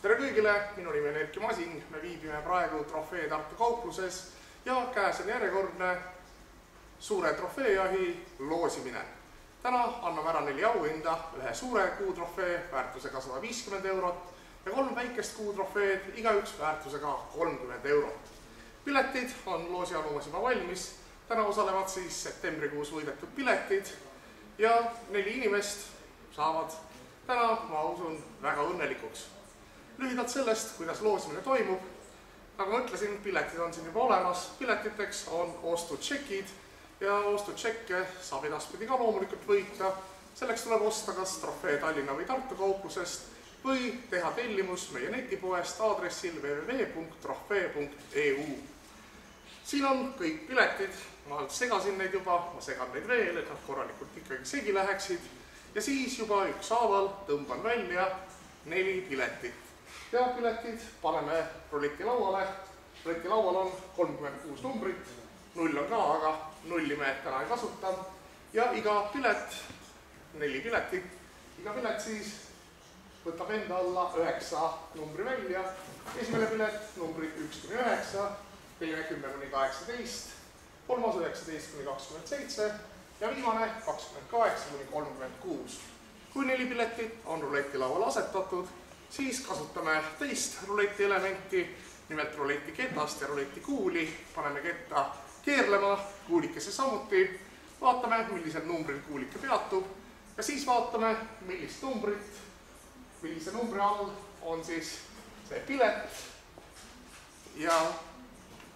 Tere kõigile, minu nimi on Erki Masing, me viibime praegu Trofee Tartu kaupluses ja käes on järjekordne suure trofeejahi loosimine. Täna anname ära 4 auhinda, ühe suure kuutrofee väärtusega 150 eurot ja 3 väikest kuutrofeed, igaüks väärtusega 30 eurot. Piletid on loosialumas juba valmis, täna osalevad siis septembrikuus võidetud piletid ja 4 inimest saavad täna, ma usun, väga õnnelikuks. Lühidalt sellest, kuidas loosimine toimub. Nagu ma ütlesin, piletid on siin juba olemas. Piletiteks on ostutšekid ja ostutšekke saab edaspidi ka loomulikult võita. Selleks tuleb osta kas Trofee Tallinna või Tartu kauplusest või teha tellimus meie netipoest aadressil www.trofee.eu. Siin on kõik piletid, ma segasin neid juba, ma segan neid veel, et nad korralikult ikkagi segi läheksid ja siis juba ükshaaval tõmban välja 4 piletit. Ja piletid paneme rulleti lauale. Rulleti laual on 36 numbrit, 0 on ka, aga 0 me täna ei kasuta. Ja iga pilet, 4 piletit, iga pilet siis võtab enda alla 9 numbri välja. Esimene pilet numbrid 1-9, teine 10-18, kolmas 19-27 ja viimane 28-36. Kui 4 piletit on rulleti laual asetatud, siis kasutame teist ruleti elementi, nimelt ruleti ketast ja ruleti kuuli. Paneme ketta keerlema, kuulikesse samuti. Vaatame, millisel numbril kuulike peatub ja siis vaatame, millise numbri all on siis see pilet. Ja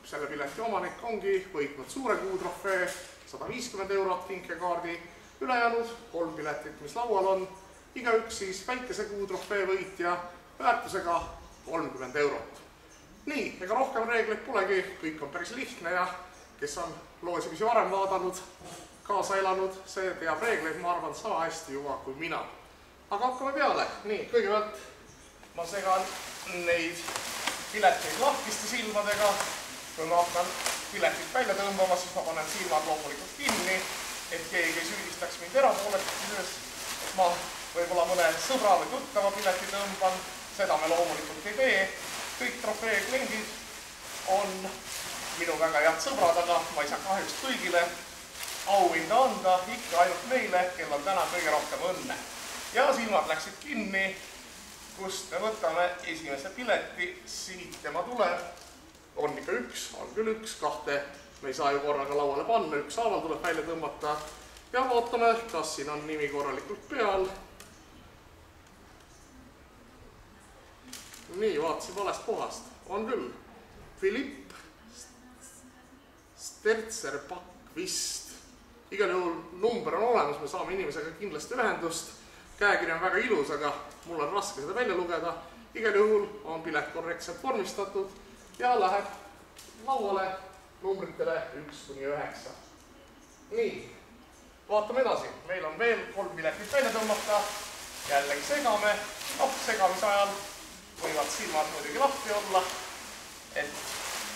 selle pileti omanik ongi võitnud suure kuutrofee, 150 eurot kinkekaardi, ülejäänud 3 piletit, mis laual on. Igaüks siis väikese kuutrofee võitja väärtusega 30 eurot. Nii, ega rohkem reegleid polegi, kõik on päris lihtne ja kes on loosimisi varem vaadanud, kaasa elanud, see teab reegleid, ma arvan, sama hästi juba kui mina. Aga hakkame peale. Nii, kõigepealt ma segan neid pileteid lahkiste silmadega. Kui ma hakkan piletit välja tõmbama, siis ma panen silmad loomulikult kinni, et keegi ei süüdistaks mind erapooletuses. Ma võib-olla mõne sõbra või tuttava pileti tõmban, seda me loomulikult ei tee. Kõik trofee kliendid on minu väga head sõbrad, aga ma ei saa kahjuks kõigile auhinda anda, ikka ainult meile, kel on täna kõige rohkem õnne. Ja silmad läksid kinni, kust me võtame esimese pileti, siit tema tuleb. On ikka üks, on küll üks, 2 me ei saa ju korraga lauale panna, ükshaaval tuleb välja tõmmata. Ja vaatame, kas siin on nimi korralikult peal. Nii, vaatasin valest kohast. On küll. Philipp Stertser-Pakk vist. Igal juhul number on olemas, me saame inimesega kindlasti ühendust. Käekiri on väga ilus, aga mul on raske seda välja lugeda. Igal juhul on pilet korrektselt vormistatud ja läheb lauale numbritele 1-9. Nii. Vaatame edasi, meil on veel 3 piletit välja tõmmata, jällegi segame, segamise ajal võivad silmad muidugi lahti olla, et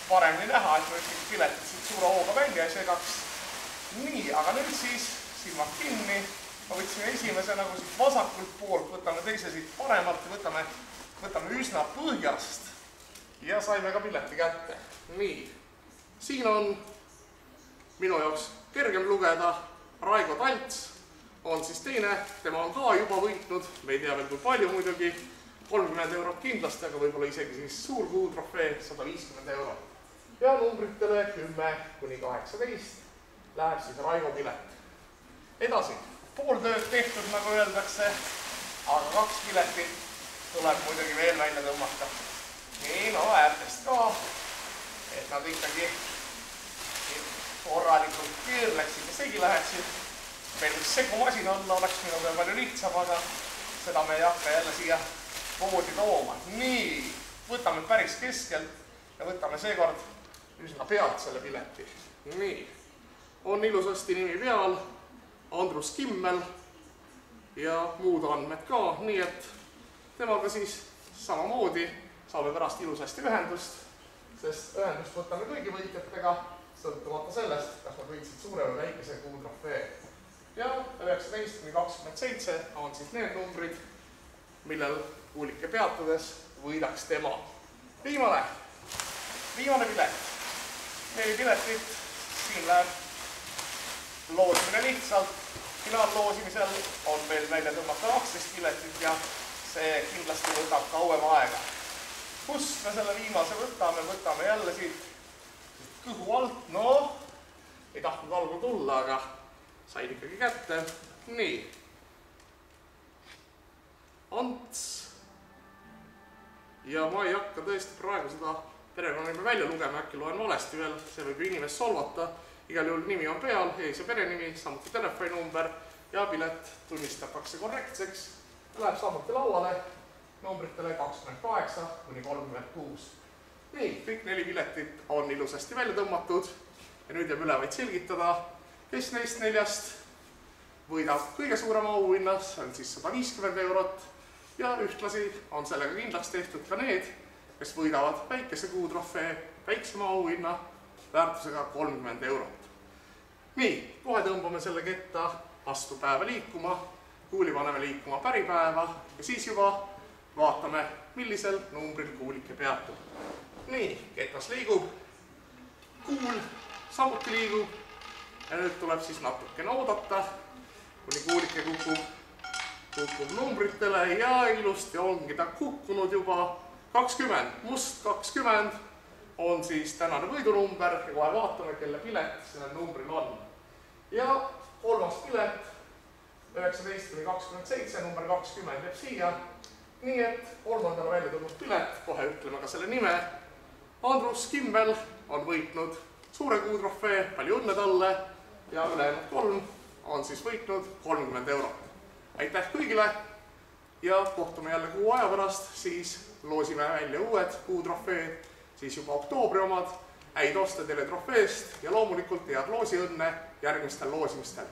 paremini näha, et me ühtegi piletit siit suure hooga välja ei segaks. Nii, aga nüüd siis silmad kinni, ma võtsime esimese nagu siit vasakult poolt, võtame teise siit paremalt ja võtame üsna põhjast ja saime ka pileti kätte. Nii, siin on minu jaoks kergem lugeda. Raigo Talts on siis teine, tema on ka juba võitnud, me ei tea veel kui palju muidugi, 30 eurot kindlasti, aga võib-olla isegi siis suur kuutrofee, 150 eurot. Ja numbritele 10-18 läheb siis Raigo pilet. Edasi, pool tööd tehtud, nagu öeldakse, aga 2 piletit tuleb muidugi veel välja tõmmata. Nii, no äärtest ka, et nad ikkagi korralikult keerleksid ja segi läheksid. Meil üks segumasin olla oleks minu peal palju lihtsam, aga seda me ei hakka jälle siia poodi tooma. Nii, võtame päris keskelt ja võtame seekord üsna pealt selle pileti. Nii, on ilusasti nimi peal, Andrus Kimmel ja muud andmed ka, nii et temaga siis samamoodi saame pärast ilusasti ühendust, sest ühendust võtame kõigi võitjatega, sõltumata sellest, kas nad võitsid suure või väikese kuutrofee. Ja 19-27 on siis need numbrid, millel kuulike peatudes võidaks tema. Viimane pilet. 4 piletit, siin läheb loosimine lihtsalt. Finaalloosimisel on meil välja tõmmata 12 piletit ja see kindlasti võtab kauem aega. Kust me selle viimase võtame? Võtame jälle siit kõhu alt. No, ei tahtnud algul tulla, aga sain ikkagi kätte. Nii. Ants. Ja ma ei hakka tõesti praegu seda perekonnanime välja lugema, äkki loen valesti veel, see võib ju inimest solvata. Igal juhul nimi on peal, ees- ja perenimi, samuti telefoninumber ja pilet tunnistatakse korrektseks. Läheb samuti lauale numbritele 28 kuni 36. Nii, kõik 4 piletit on ilusasti välja tõmmatud ja nüüd jääb üle vaid selgitada, kes neist 4-st võidab kõige suurema auhinna, see on siis 150 eurot ja ühtlasi on sellega kindlaks tehtud ka need, kes võidavad väikese kuutrofee väiksema auhinna väärtusega 30 eurot. Nii, kohe tõmbame selle ketta vastu päeva liikuma, kuuli paneme liikuma päripäeva ja siis juba vaatame, millisel numbril kuulike peatub. Nii, ketas liigub, kuul samuti liigub ja nüüd tuleb siis natukene oodata, kuni kuulike kukub numbritele ja ilusti ongi ta kukkunud juba 20. Must 20 on siis tänane võidunumber ja kohe vaatame, kelle pilet sellel numbril on. Ja kolmas pilet 19-27, number 20 jääb siia. Nii et kolmandale välja tulnud pilet, kohe ütleme ka selle nime. Andrus Kimmel on võitnud suure kuutrofee, palju õnne talle ja ülejäänud 3 on siis võitnud 30 eurot. Aitäh kõigile ja kohtume jälle kuu aja pärast, siis loosime välja uued kuutrofeed, siis juba oktoobri omad, häid oste teile trofeest ja loomulikult head loosiõnne järgmistel loosimistel.